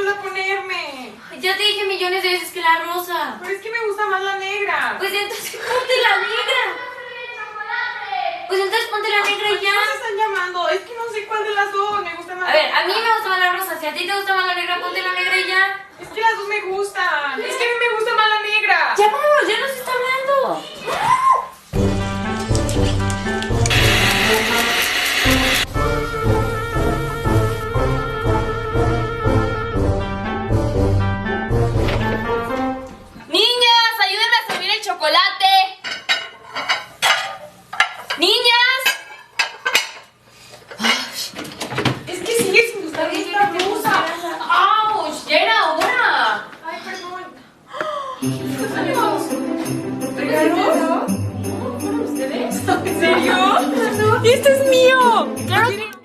ayuda a ponerme. Ya te dije millones de veces que la rosa. Pero es que me gusta más la negra. Pues entonces ponte la negra. Pues entonces ponte la negra y ¿Por qué ya. me están llamando? Es que no sé cuál de las dos me gusta más. A ver, a mí me gusta más la rosa. Si a ti te gusta más la negra, ponte la negra y ya. Es que las dos me gustan. Es que a mí me gusta más la negra. Ya vamos, ya nos está hablando. Niñas, ayúdenme a servir el chocolate. Niñas. Es que sigue sin gustarme esta blusa. ¡Auch! ¡Ya era hora! Ay, perdón. ¿Regalos? ¿Fueron ustedes? ¿En serio? ¡Este es mío! Claro que